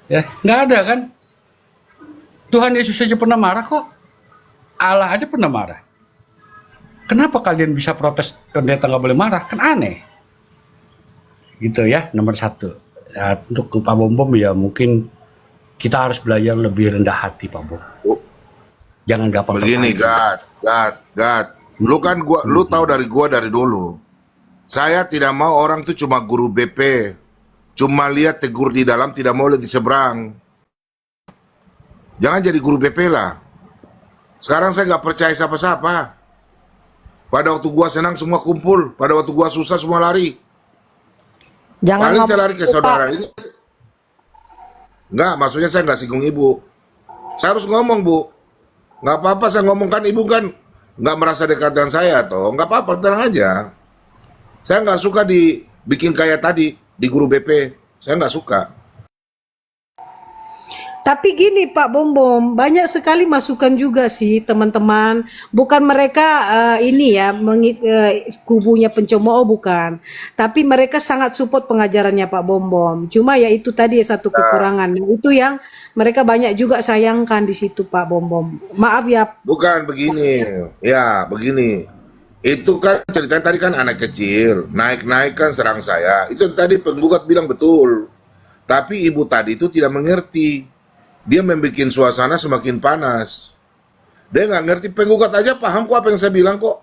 Ya, nggak ada kan? Tuhan Yesus saja pernah marah kok. Allah aja pernah marah. Kenapa kalian bisa protes ternyata nggak boleh marah? Kan aneh. Gitu ya, nomor satu. Ya, untuk Pak Bom Bom ya mungkin kita harus belajar lebih rendah hati Pak Bom. Oh, Jangan gampang begini, terpancing. Gad. Lu kan lu tahu dari gua dari dulu. Saya tidak mau orang tuh cuma guru BP, cuma lihat tegur di dalam, tidak mau lihat di seberang. Jangan jadi guru BP lah. Sekarang saya nggak percaya siapa-siapa. Pada waktu gua senang semua kumpul, pada waktu gua susah semua lari. Jangan Paling saya ngomong lari ke gitu, Pak. saudara ini. Enggak, maksudnya saya nggak singgung ibu. Saya harus ngomong, Bu. Nggak apa-apa saya ngomong, kan ibu kan nggak merasa dekat dengan saya toh. Nggak apa-apa, tenang aja. Saya nggak suka dibikin kayak tadi di guru BP. Saya nggak suka. Tapi gini Pak Bom Bom, banyak sekali masukan juga sih teman-teman. Bukan mereka ini ya kubunya pencemooh bukan. Tapi mereka sangat support pengajarannya Pak Bom Bom. Cuma ya itu tadi satu kekurangan. Itu yang mereka banyak juga sayangkan di situ Pak Bom Bom. Maaf ya. Bukan begini. Ya, begini. Itu kan ceritanya tadi kan anak kecil. Naik-naik kan serang saya. Itu tadi penggugat bilang betul. Tapi ibu tadi itu tidak mengerti. Dia membuat suasana semakin panas. Dia nggak ngerti, penggugat aja paham kok apa yang saya bilang kok.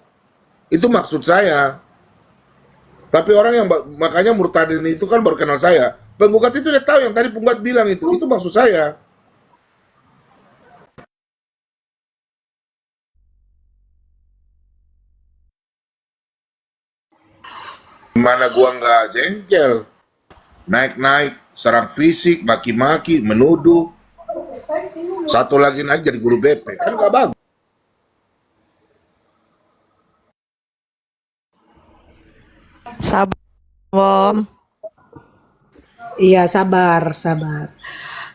Itu maksud saya. Tapi orang yang makanya murtadin itu kan baru kenal saya. Penggugat itu udah tahu yang tadi penggugat bilang itu maksud saya. Gimana gua nggak jengkel? Naik-naik, serang fisik, maki-maki, menuduh. Satu lagi naik jadi guru BP. Kan nggak bagus. Sabar, Bom. Iya sabar, sabar.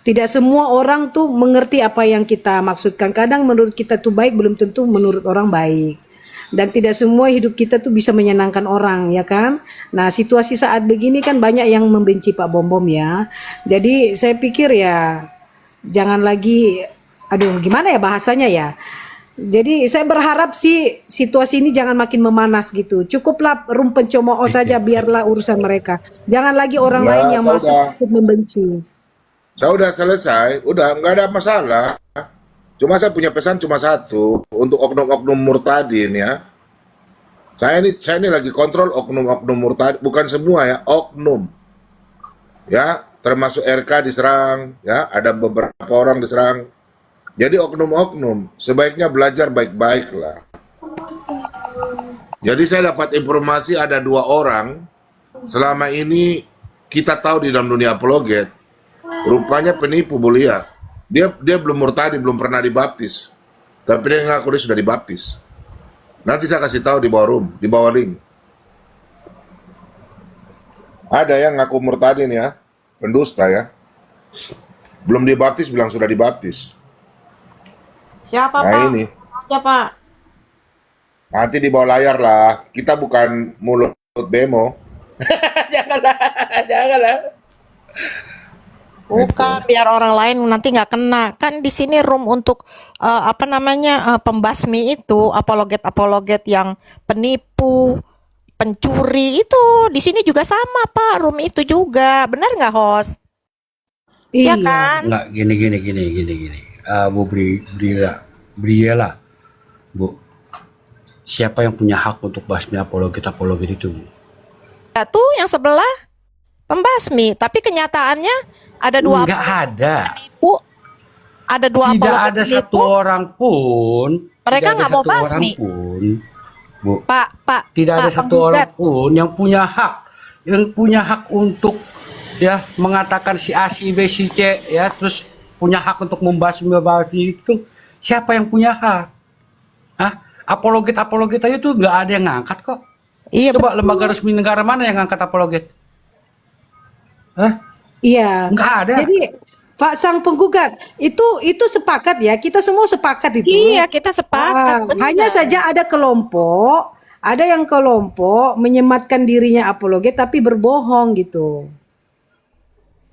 Tidak semua orang tuh mengerti apa yang kita maksudkan. Kadang menurut kita tuh baik, belum tentu menurut orang baik. Dan tidak semua hidup kita tuh bisa menyenangkan orang, ya kan? Nah, situasi saat begini kan banyak yang membenci Pak Bom Bom ya. Jadi saya pikir ya jangan lagi, aduh gimana ya bahasanya ya. Jadi saya berharap sih situasi ini jangan makin memanas gitu. Cukuplah rum pencemooh saja, biarlah urusan mereka. Jangan lagi orang lain Nah, yang saya masuk udah, untuk membenci. saya udah selesai. Udah nggak ada masalah. Cuma saya punya pesan cuma satu untuk oknum-oknum murtadin ya. Saya ini lagi kontrol oknum-oknum murtad, bukan semua ya, oknum. Ya, termasuk RK diserang, ya, ada beberapa orang diserang. Jadi oknum-oknum sebaiknya belajar baik-baik lah. Jadi saya dapat informasi ada 2 orang selama ini kita tahu di dalam dunia apologet, rupanya penipu mulia. Dia belum murtadi, belum pernah dibaptis. Tapi dia ngaku dia sudah dibaptis. Nanti saya kasih tahu di bawah room, di bawah link. Ada yang ngaku murtadin ya, pendusta ya. Belum dibaptis bilang sudah dibaptis. Siapa, Nah Pak? ini, Aja, Pak. nanti di bawah layar lah. Kita bukan mulut demo. Janganlah, janganlah. Itu. Bukan, biar orang lain nanti nggak kena. Kan di sini room untuk apa namanya pembasmi itu, apologet-apologet yang penipu, pencuri itu di sini juga sama, Pak. Room itu juga. Benar nggak, host? Ya Iya. kan? Nggak gini. Bu Briela, Bu. Siapa yang punya hak untuk basmi apologet itu, Bu? Ya tuh yang sebelah pembasmi, tapi kenyataannya ada dua Nggak ada. penipu, ada dua Tidak apologet ada penipu. satu orang pun. Mereka Tidak ada nggak mau satu orang basmi. pun, Bu. Pak, Tidak ada Pak satu orang penggugat. pun yang punya hak untuk ya mengatakan si A, si B, si C ya, terus punya hak untuk membasmi itu. Siapa yang punya hak? Hah? Apologet aja tuh nggak ada yang ngangkat kok. Iya, Coba betul. lembaga resmi negara mana yang ngangkat apologet? Hah? Iya. Nggak ada. Jadi Pak sang penggugat itu sepakat ya, kita semua sepakat itu. Iya, kita sepakat, Hanya benar. saja ada yang kelompok menyematkan dirinya apologet tapi berbohong gitu.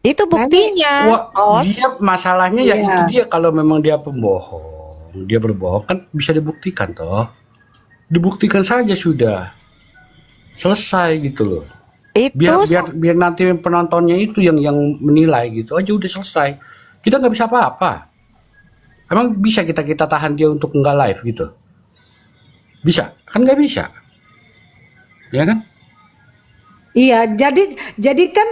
Itu Nah, ini buktinya, Wah, Os. dia masalahnya ya itu iya. dia, kalau memang dia pembohong, dia berbohong kan bisa dibuktikan toh. Dibuktikan saja sudah. Selesai gitu loh. Itu Biar biar biar nanti penontonnya itu yang menilai gitu aja, udah selesai. Kita nggak bisa apa-apa. Emang bisa kita tahan dia untuk nggak live gitu? Bisa? Kan nggak bisa. Ya kan? Iya, jadi kan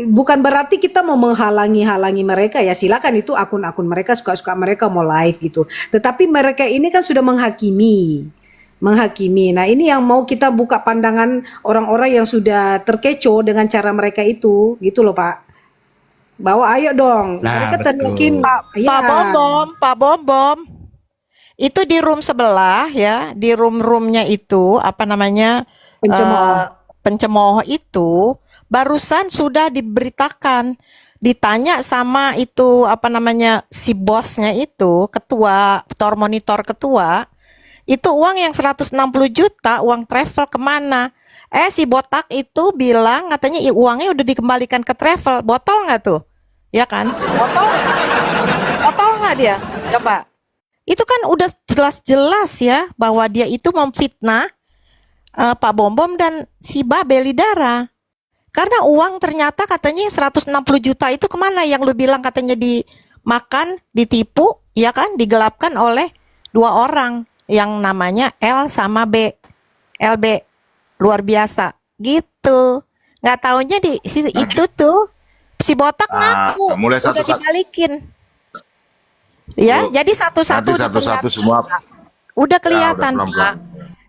bukan berarti kita mau menghalangi mereka ya. Silakan, itu akun-akun mereka, suka-suka mereka mau live gitu. Tetapi mereka ini kan sudah menghakimi. Menghakimi. Nah, ini yang mau kita buka pandangan orang-orang yang sudah terkecoh dengan cara mereka itu, gitu loh, Pak. Bahwa ayo dong, Nah, mereka betul. teriakin, Pak ya, Pak Bombom, itu di room sebelah ya, di room-roomnya itu apa namanya pencemooh. pencemooh itu barusan sudah diberitakan, ditanya sama itu apa namanya si bosnya itu, ketua monitor ketua, itu uang yang 160 juta uang travel kemana? Si botak itu bilang katanya uangnya udah dikembalikan ke travel. Botol nggak tuh? Ya kan? Botol nggak dia? Coba. Itu kan udah jelas-jelas ya bahwa dia itu memfitnah Pak Bombom dan si Babel Lidara. Karena uang ternyata katanya 160 juta itu kemana yang lu bilang katanya dimakan, ditipu, ya kan? Digelapkan oleh dua orang yang namanya L sama B. LB. Luar biasa. Gitu. Nggak taunya itu tuh si botak ngaku mulai udah satu-satu. dibalikin. Ya, Yuk, jadi nanti satu-satu udah satu-satu kelihatan. semua. Udah Ya, udah kelihatan, pelan-pelan. Pak.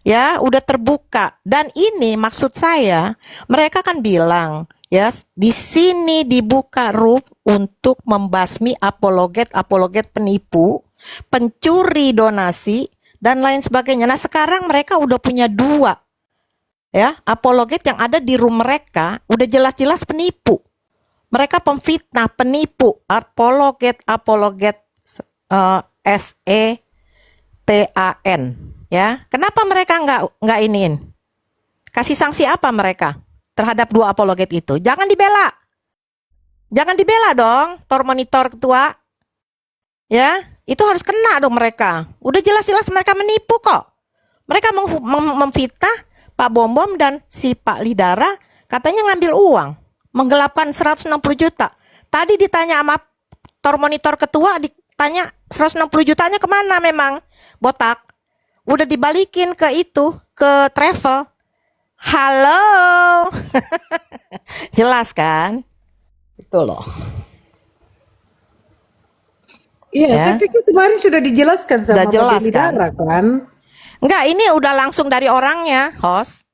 Ya, udah terbuka. Dan ini maksud saya, mereka kan bilang, ya, di sini dibuka room untuk membasmi apologet penipu, pencuri donasi dan lain sebagainya. Nah, sekarang mereka udah punya dua, ya, apologet yang ada di room mereka, udah jelas-jelas penipu. Mereka pemfitnah, penipu, apologet SETAN, ya. Kenapa mereka nggak iniin? Kasih sanksi apa mereka terhadap dua apologet itu? Jangan dibela dong, monitor ketua, ya. Itu harus kena dong mereka. Udah jelas-jelas mereka menipu kok. Mereka memfitnah Pak Bombom dan si Pak Lidara, katanya ngambil uang, menggelapkan 160 juta. Tadi ditanya sama monitor ketua, ditanya 160 jutanya kemana memang, botak. Udah dibalikin ke itu, ke travel. Halo. Jelas kan? Itu loh. Iya, Ya. saya pikir kemarin sudah dijelaskan sama Udah jelas Babel kan? Lidara kan. Enggak, ini udah langsung dari orangnya, host.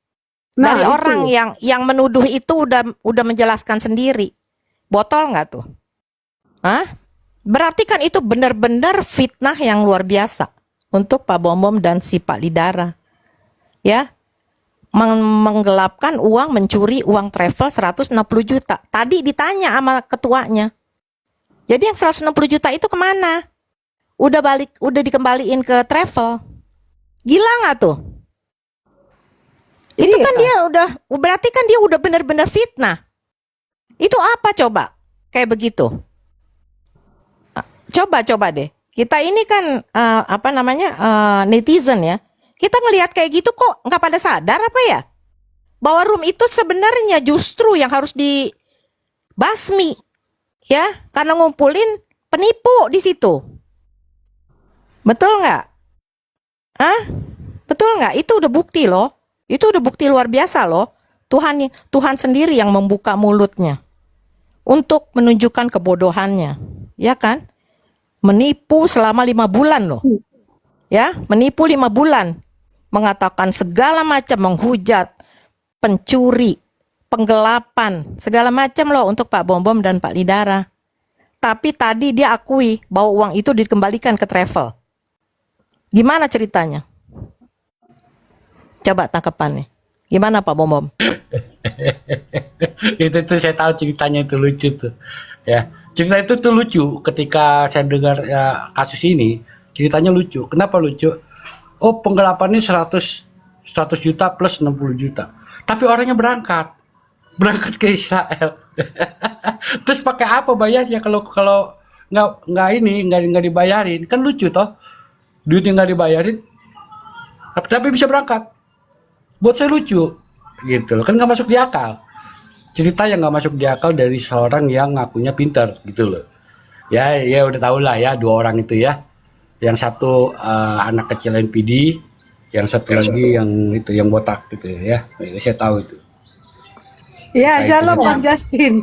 Nah, Dari itu. orang yang menuduh itu udah menjelaskan sendiri. Botol nggak tuh? Hah? Berarti kan itu benar-benar fitnah yang luar biasa untuk Pak Bombom dan si Pak Lidara. Ya, menggelapkan uang, mencuri uang travel 160 juta. Tadi ditanya sama ketuanya. Jadi yang 160 juta itu kemana? Udah dikembaliin ke travel. Gila nggak tuh? Itu Iya. kan dia berarti kan dia udah benar-benar fitnah. Itu apa coba? Kayak begitu. Coba deh. Kita ini kan netizen ya. Kita ngelihat kayak gitu kok nggak pada sadar apa ya? Bahwa room itu sebenarnya justru yang harus dibasmi, ya, karena ngumpulin penipu di situ. Betul nggak? Betul nggak? Itu udah bukti loh. Itu udah bukti luar biasa loh. Tuhan sendiri yang membuka mulutnya untuk menunjukkan kebodohannya, ya kan? Menipu selama 5 bulan loh. Ya, menipu 5 bulan. Mengatakan segala macam, menghujat, pencuri, penggelapan, segala macam loh untuk Pak Bombom dan Pak Lidara. Tapi tadi dia akui bahwa uang itu dikembalikan ke travel. Gimana ceritanya? Coba tangkapannya. Gimana Pak Bombom? itu saya tahu ceritanya, itu lucu tuh. Ya, cerita itu tuh lucu ketika saya dengar ya, kasus ini. Ceritanya lucu. Kenapa lucu? Oh, penggelapannya 100 juta plus 60 juta. Tapi orangnya berangkat. berangkat ke Israel. Terus pakai apa bayarnya kalau kalau nggak dibayarin? Kan lucu toh, duitnya nggak dibayarin, tapi bisa berangkat. Buat saya lucu, gitu loh. Kan nggak masuk di akal. Cerita yang nggak masuk di akal dari seorang yang ngakunya pinter, gitu loh. Ya, ya udah tau lah ya, dua orang itu ya. Yang satu anak kecil NPD, yang satu lagi yang itu yang botak gitu ya. Ya, saya tahu itu. Ya, Nah, itu shalom saya Bang Justin.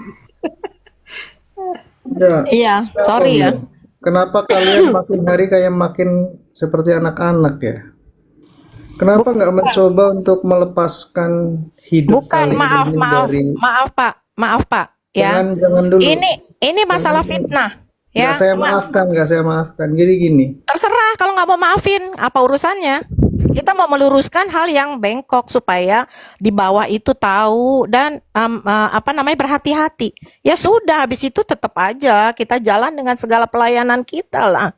Ya, Iya, sorry ya. kenapa kalian makin hari kayak makin seperti anak-anak ya? Kenapa nggak mencoba untuk melepaskan hidup Bukan, kalian maaf, ini maaf, dari maaf Pak, ya. jangan dulu. Ini masalah fitnah, ya. Nggak saya maafkan. Jadi gini, Terserah kalau nggak mau maafin, apa urusannya? Kita mau meluruskan hal yang bengkok supaya di bawah itu tahu dan berhati-hati. Ya sudah, habis itu tetap aja kita jalan dengan segala pelayanan kita lah.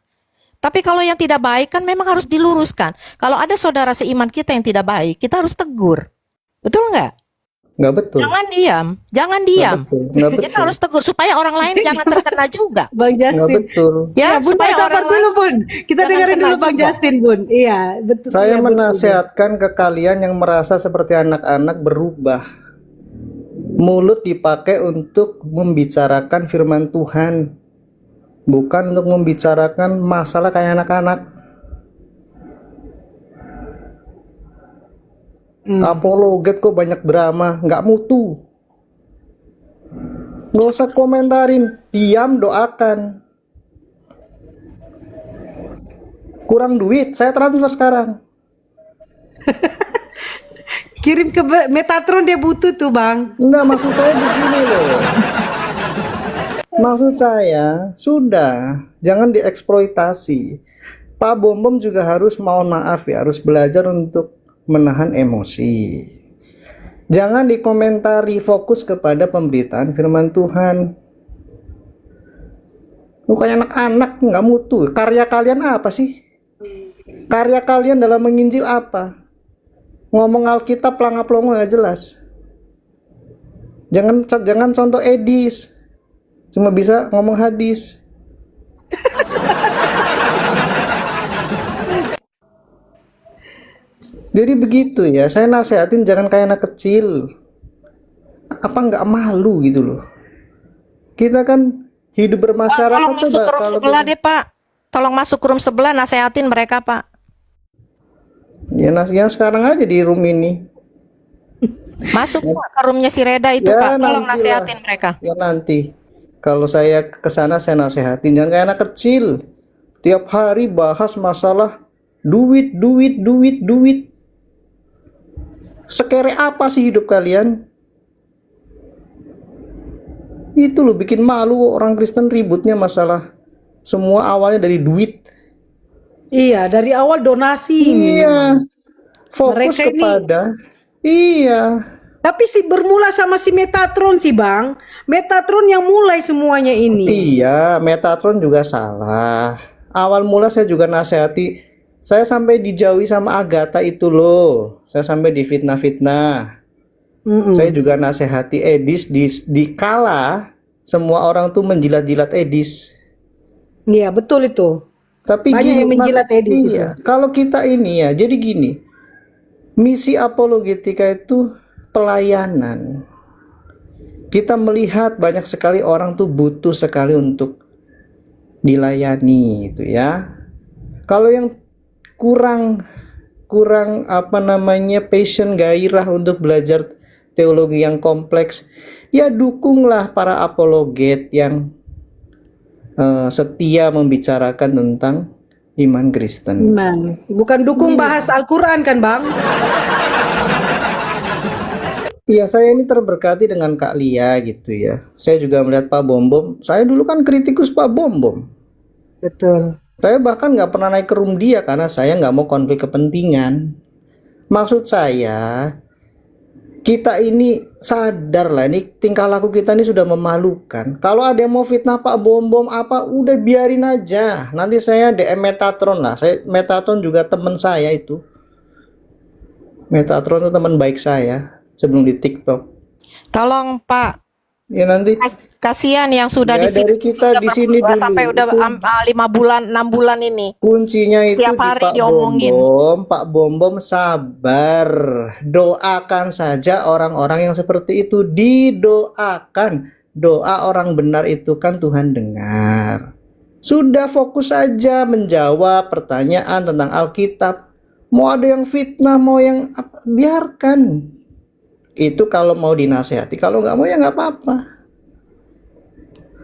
Tapi kalau yang tidak baik kan memang harus diluruskan. Kalau ada saudara seiman kita yang tidak baik, kita harus tegur. Betul nggak? nggak betul. Jangan diam. Nggak betul. Kita harus tegur supaya orang lain jangan terkena juga. Bang Nggak Justin. betul. Ya, Bun, supaya sabar orang dulu lain Bun. Kita jangan dengerin kena dulu Bang juga. Justin Bun. Iya, betul. Saya Iya, betul. menasihatkan ke kalian yang merasa seperti anak-anak berubah. Mulut dipakai untuk membicarakan firman Tuhan, bukan untuk membicarakan masalah kayak anak-anak. Apologet kok banyak drama, nggak mutu. Nggak usah komentarin, diam doakan. Kurang duit, saya transfer sekarang. Kirim ke Metatron dia butuh tuh Bang. Enggak, maksud saya begini loh. Maksud saya, sudah, jangan dieksploitasi. Pak Bom Bom juga harus, mohon maaf ya, harus belajar untuk menahan emosi. Jangan dikomentari, fokus kepada pemberitaan firman Tuhan. Lu kayak anak-anak, nggak mutu. Karya kalian apa sih? Karya kalian dalam menginjil apa? Ngomong Alkitab pelangap-pelongo nggak jelas. Jangan contoh Edis, cuma bisa ngomong hadis. Jadi begitu ya, saya nasehatin jangan kayak anak kecil. Apa nggak malu gitu loh. Kita kan hidup bermasyarakat. Tolong masuk ke room sebelah deh Pak. Tolong masuk ke room sebelah, nasehatin mereka Pak. Ya, yang sekarang aja di room ini. Masuk Pak, ke roomnya si Reda itu Ya, Pak. Tolong nantilah. nasehatin mereka. Ya nanti. Kalau saya ke sana saya nasehatin jangan kayak anak kecil. Tiap hari bahas masalah duit. Sekere apa sih hidup kalian? Itu loh bikin malu orang Kristen ributnya masalah. Semua awalnya dari duit. Iya, dari awal donasi. Iya. Fokus Mereka ini- kepada iya. Tapi bermula sama si Metatron sih Bang. Metatron yang mulai semuanya ini. Iya, Metatron juga salah. Awal mula saya juga nasihati. Saya sampai dijauhi sama Agatha itu loh. Saya sampai difitnah-fitnah. Saya juga nasihati Edis di kala semua orang tuh menjilat-jilat Edis. Iya, betul itu. Tapi Banyak yang menjilat Edis iya, kalau kita ini ya, jadi gini. Misi apologetika itu pelayanan. Kita melihat banyak sekali orang tuh butuh sekali untuk dilayani gitu ya. Kalau yang kurang passion, gairah untuk belajar teologi yang kompleks, ya dukunglah para apologet yang setia membicarakan tentang iman Kristen. Iman. Bukan dukung bahas Al-Quran kan Bang? Iya, saya ini terberkati dengan Kak Lia gitu ya. Saya juga melihat Pak Bom Bom. Saya dulu kan kritikus Pak Bom Bom. Betul. Saya bahkan nggak pernah naik ke room dia karena saya nggak mau konflik kepentingan. Maksud saya, kita ini sadar lah, ini tingkah laku kita ini sudah memalukan. Kalau ada yang mau fitnah Pak Bom Bom apa, udah biarin aja. Nanti saya DM Metatron lah. Metatron juga teman saya itu. Metatron itu teman baik saya sebelum di TikTok. Tolong Pak, Ya nanti kasihan yang sudah ya dari kita di sini dulu sampai udah itu 5 bulan, 6 bulan ini. kuncinya itu Setiap di hari Pak diomongin. Bombom. Pak Bombom sabar. Doakan saja orang-orang yang seperti itu, didoakan. Doa orang benar itu kan Tuhan dengar. Sudah fokus saja menjawab pertanyaan tentang Alkitab. Mau ada yang fitnah, mau yang apa, biarkan. Itu kalau mau dinasehati, kalau nggak mau ya nggak apa-apa.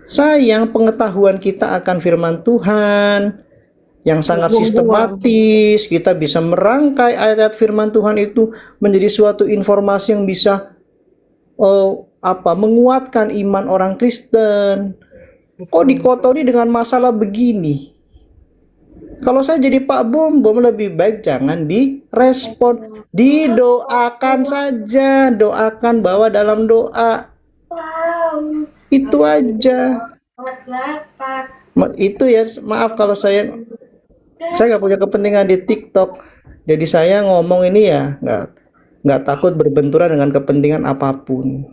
Sayang pengetahuan kita akan firman Tuhan yang sangat sistematis, kita bisa merangkai ayat-ayat firman Tuhan itu menjadi suatu informasi yang bisa menguatkan iman orang Kristen. Kok dikotori dengan masalah begini? Kalau saya jadi Pak Bombom lebih baik jangan direspon, didoakan saja, doakan, bawa dalam doa. Itu aja. Itu ya, maaf kalau saya nggak punya kepentingan di TikTok. Jadi saya ngomong ini ya nggak takut berbenturan dengan kepentingan apapun.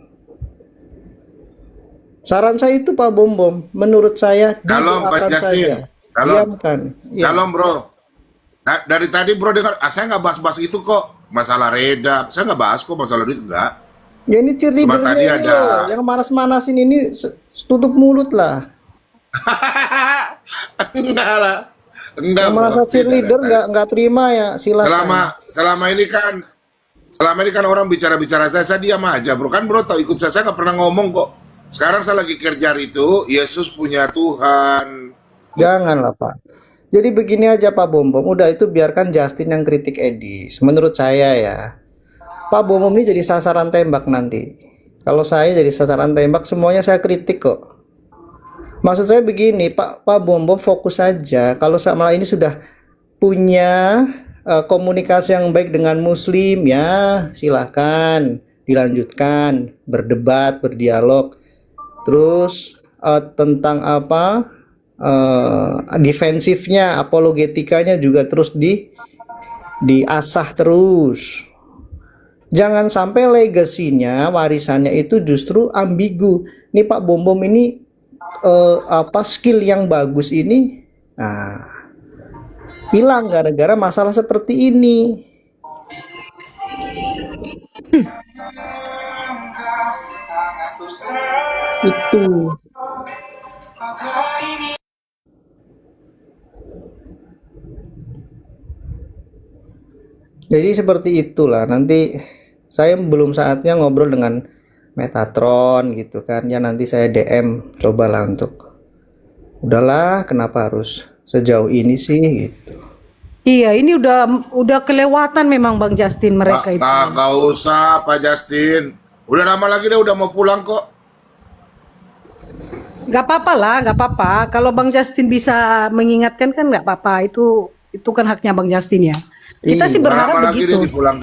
Saran saya itu Pak Bombom, menurut saya Shalom Pak didoakan Justin. saja. Shalom. Diamkan. Ya. Shalom bro. Dari tadi bro dengar, saya nggak bahas-bahas itu kok. Masalah reda, saya nggak bahas kok masalah itu enggak. Ya ini Cuma cheerleadernya tadi ini ada- loh, yang manas-manasin ini tutup mulut lah. Enggak lah. Enggak Yang bro. merasa Tidak, cheerleader tidak. nggak terima ya silakan. Selama ini kan orang bicara-bicara saya diam aja bro. Kan bro tau ikut saya nggak pernah ngomong kok. Sekarang saya lagi kerja itu, Yesus punya Tuhan. Janganlah Pak. Jadi begini aja Pak Bombom, udah itu biarkan Justin yang kritik Edis. Menurut saya ya, Pak Bombom ini jadi sasaran tembak nanti. Kalau saya jadi sasaran tembak, semuanya saya kritik kok. Maksud saya begini, Pak Bombom fokus saja. Kalau malah ini sudah punya komunikasi yang baik dengan Muslim ya, silahkan dilanjutkan, berdebat, berdialog. Terus tentang apa? Defensifnya, apologetikanya juga terus diasah terus. Jangan sampai legasinya, warisannya itu justru ambigu. Nih Pak Bombom ini skill yang bagus ini hilang gara-gara masalah seperti ini. Itu. Jadi seperti itulah. Nanti saya belum saatnya ngobrol dengan Metatron gitu kan. Ya nanti saya DM cobalah untuk udahlah kenapa harus sejauh ini sih gitu. Iya, ini udah kelewatan memang Bang Justin mereka itu. Nggak usah Pak Justin. Udah lama lagi dia udah mau pulang kok. Gak apa-apa lah, gak apa-apa. Kalau Bang Justin bisa mengingatkan kan gak apa-apa. Itu kan haknya Bang Justin ya. Kita sih Udah berharap lama lagi dia begitu. dipulang.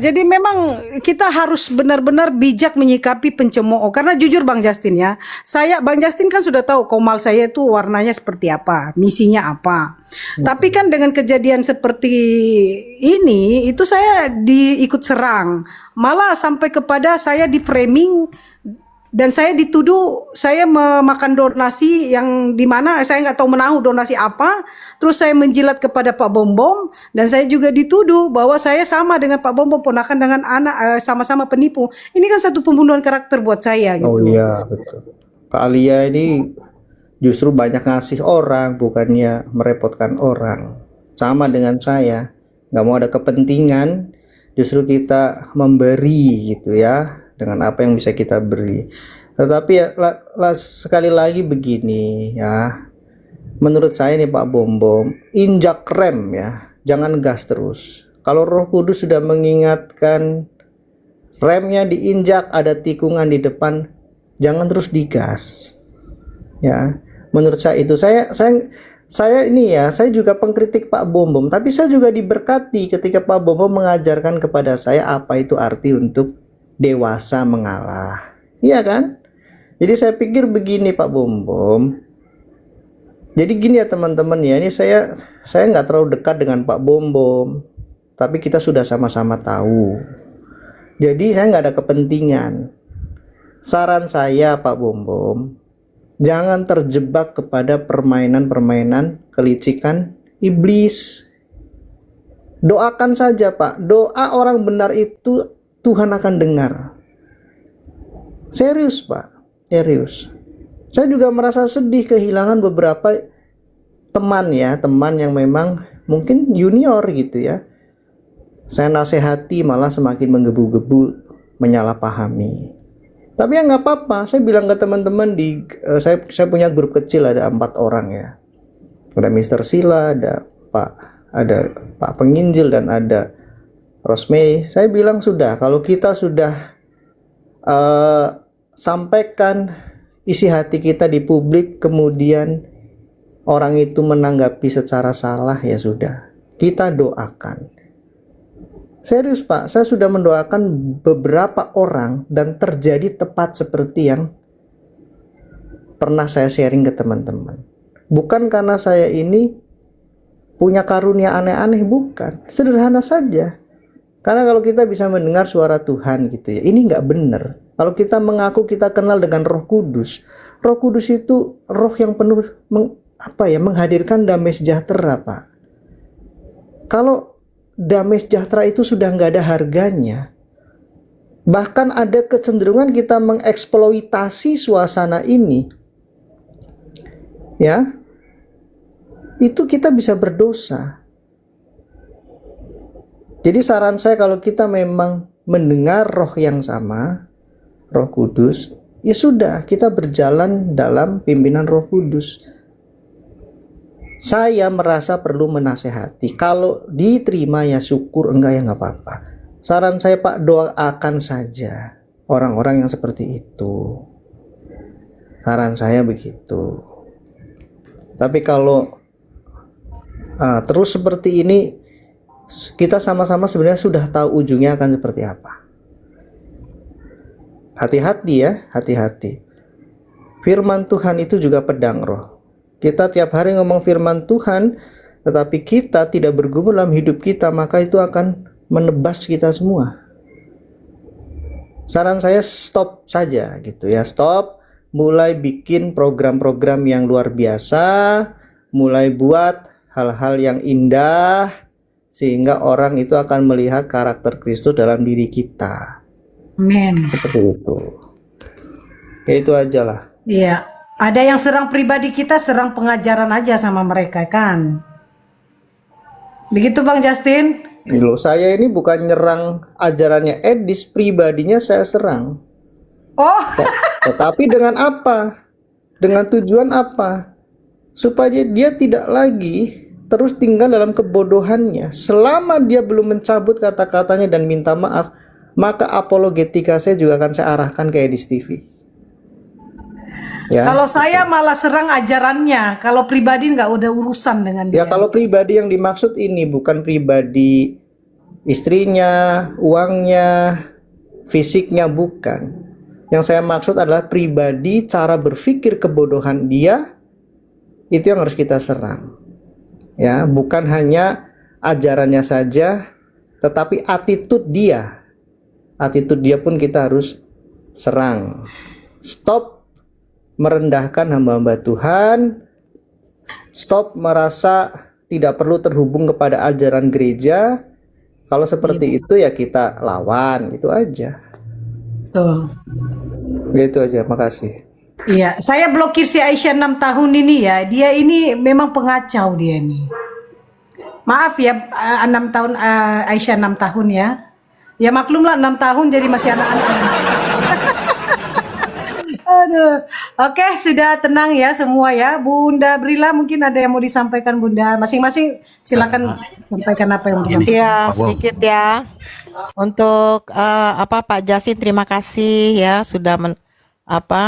Jadi memang kita harus benar-benar bijak menyikapi pencemooh. Karena jujur Bang Justin ya, Bang Justin kan sudah tahu Komal saya itu warnanya seperti apa, misinya apa. Tapi kan dengan kejadian seperti ini, itu saya diikut serang. Malah sampai kepada saya di framing dan saya dituduh saya memakan donasi yang dimana saya nggak tahu menahu donasi apa. Terus saya menjilat kepada Pak Bombom dan saya juga dituduh bahwa saya sama dengan Pak Bombom, ponakan dengan anak, sama-sama penipu. Ini kan satu pembunuhan karakter buat saya gitu. Oh iya betul. Kak Alia ini justru banyak ngasih orang, bukannya merepotkan orang. Sama dengan saya, nggak mau ada kepentingan, justru kita memberi gitu ya, dengan apa yang bisa kita beri. Tetapi ya sekali lagi begini ya, menurut saya nih Pak Bombom, injak rem ya, jangan gas terus. Kalau Roh Kudus sudah mengingatkan, remnya diinjak, ada tikungan di depan, jangan terus digas. Ya, menurut saya itu saya ini ya, saya juga pengkritik Pak Bombom, tapi saya juga diberkati ketika Pak Bombom mengajarkan kepada saya apa itu arti untuk dewasa mengalah. Iya kan? Jadi saya pikir begini Pak Bombom. Jadi gini ya teman-teman ya, ini saya nggak terlalu dekat dengan Pak Bombom. tapi kita sudah sama-sama tahu. Jadi saya nggak ada kepentingan. Saran saya Pak Bom, jangan terjebak kepada permainan-permainan kelicikan iblis. Doakan saja Pak, doa orang benar itu Tuhan akan dengar. Serius Pak, serius. Saya juga merasa sedih kehilangan beberapa teman yang memang mungkin junior gitu ya. Saya nasihati malah semakin menggebu-gebu, menyalahpahami. Tapi ya nggak apa-apa, saya bilang ke teman-teman saya punya grup kecil, ada 4 orang ya. Ada Mr. Sila, ada Pak Penginjil, dan ada Rosemary. Saya bilang sudah, kalau kita sudah sampaikan isi hati kita di publik, kemudian orang itu menanggapi secara salah, ya sudah, kita doakan. Serius Pak, saya sudah mendoakan beberapa orang dan terjadi tepat seperti yang pernah saya sharing ke teman-teman. Bukan karena saya ini punya karunia aneh-aneh, bukan. Sederhana saja. Karena kalau kita bisa mendengar suara Tuhan gitu ya, ini nggak benar. Kalau kita mengaku kita kenal dengan Roh Kudus itu roh yang penuh menghadirkan damai sejahtera Pak. Kalau damai sejahtera itu sudah nggak ada harganya, bahkan ada kecenderungan kita mengeksploitasi suasana ini, ya, itu kita bisa berdosa. Jadi saran saya, kalau kita memang mendengar roh yang sama, Roh Kudus, ya sudah, kita berjalan dalam pimpinan Roh Kudus. Saya merasa perlu menasehati. Kalau diterima ya syukur, enggak ya nggak apa-apa. Saran saya Pak, doakan saja orang-orang yang seperti itu. Saran saya begitu. Tapi kalau terus seperti ini, kita sama-sama sebenarnya sudah tahu ujungnya akan seperti apa. Hati-hati ya, hati-hati. Firman Tuhan itu juga pedang roh. Kita tiap hari ngomong firman Tuhan, tetapi kita tidak bergumul dalam hidup kita, maka itu akan menebas kita semua. Saran saya stop saja gitu ya, stop. Mulai bikin program-program yang luar biasa, mulai buat hal-hal yang indah, sehingga orang itu akan melihat karakter Kristus dalam diri kita. Amin. Seperti itu. Ya itu aja lah. Iya. Ada yang serang pribadi kita, serang pengajaran aja sama mereka kan. Begitu Bang Justin? Loh, saya ini bukan nyerang ajarannya Edis, pribadinya saya serang. Oh, Tetapi dengan apa? Dengan tujuan apa? Supaya dia tidak lagi terus tinggal dalam kebodohannya. Selama dia belum mencabut kata-katanya dan minta maaf, maka apologetika saya juga akan saya arahkan ke Edis TV. Ya. kalau saya malah serang ajarannya. Kalau pribadi nggak udah urusan dengan Ya, dia. kalau pribadi yang dimaksud ini bukan pribadi istrinya, uangnya, fisiknya, bukan. Yang saya maksud adalah pribadi, cara berpikir kebodohan dia, itu yang harus kita serang. Ya, bukan hanya ajarannya saja, tetapi attitude dia. Attitude dia pun kita harus serang. Stop merendahkan hamba-hamba Tuhan. Stop merasa tidak perlu terhubung kepada ajaran gereja. Kalau seperti itu ya kita lawan, itu aja. Tuh. Gitu aja, makasih. Iya, saya blokir si Aisyah 6 tahun ini ya. Dia ini memang pengacau dia nih. Maaf ya, 6 tahun Aisyah 6 tahun ya. Ya maklumlah 6 tahun jadi masih anak-anak. Aduh. Oke, sudah tenang ya semua ya. Bunda Brila mungkin ada yang mau disampaikan Bunda. Masing-masing silakan sampaikan apa yang mau disampaikan. Ya, sedikit ya. Untuk Pak Jasin, terima kasih ya sudah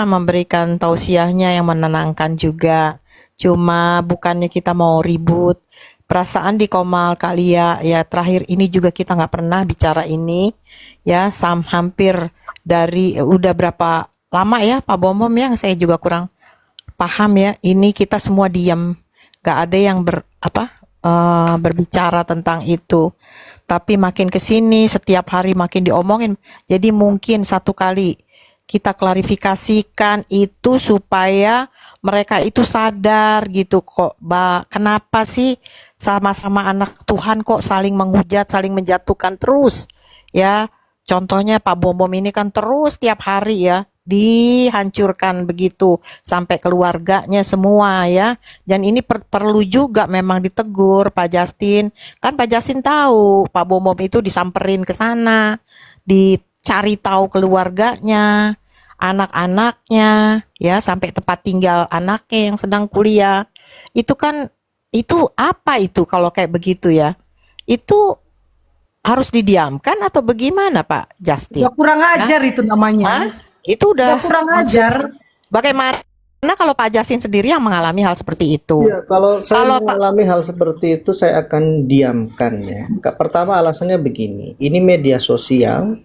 memberikan tausiahnya yang menenangkan juga. Cuma bukannya kita mau ribut. Perasaan di Komal Kalia ya, terakhir ini juga kita nggak pernah bicara ini ya, hampir dari udah berapa lama ya Pak Bomom ya, saya juga kurang paham ya. Ini kita semua diam, nggak ada yang berbicara tentang itu. Tapi makin ke sini setiap hari makin diomongin. Jadi mungkin satu kali kita klarifikasikan itu supaya mereka itu sadar gitu kok. Kenapa sih sama-sama anak Tuhan kok saling menghujat, saling menjatuhkan terus ya. Contohnya Pak Bom ini kan terus tiap hari ya dihancurkan begitu sampai keluarganya semua ya. Dan ini perlu juga memang ditegur Pak Justin. Kan Pak Justin tahu Pak Bom itu disamperin ke sana, dicari tahu keluarganya, anak-anaknya ya, sampai tempat tinggal anaknya yang sedang kuliah. Itu kan itu apa itu kalau kayak begitu ya? Itu harus didiamkan atau bagaimana Pak Justin? Udah kurang Ya? ajar itu namanya. Hah? Itu Udah udah kurang maksudnya ajar. bagaimana kalau Pak Justin sendiri yang mengalami hal seperti itu? Ya, kalau saya Kalau Pak mengalami hal seperti itu, saya akan diamkan ya. Pertama alasannya begini, ini media sosial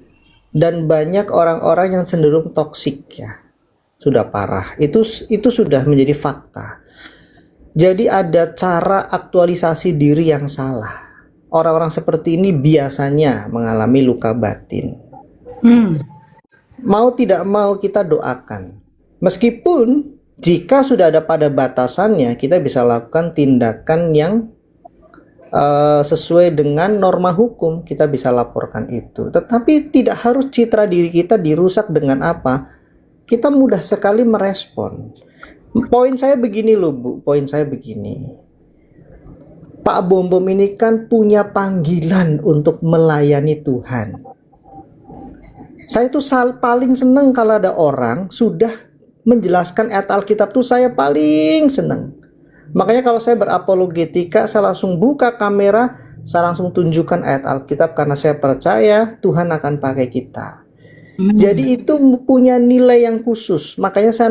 dan banyak orang-orang yang cenderung toksik ya, sudah parah. Itu sudah menjadi fakta. Jadi ada cara aktualisasi diri yang salah. Orang-orang seperti ini biasanya mengalami luka batin. Mau tidak mau kita doakan. Meskipun jika sudah ada pada batasannya, kita bisa lakukan tindakan yang sesuai dengan norma hukum, kita bisa laporkan itu. Tetapi tidak harus citra diri kita dirusak dengan apa. Kita mudah sekali merespon. Poin saya begini loh Bu, poin saya begini. Pak Bom ini kan punya panggilan untuk melayani Tuhan. Saya tuh paling seneng kalau ada orang sudah menjelaskan ayat Alkitab tuh, saya paling seneng. Makanya kalau saya berapologetika, saya langsung buka kamera, saya langsung tunjukkan ayat Alkitab karena saya percaya Tuhan akan pakai kita. Jadi itu punya nilai yang khusus. Makanya saya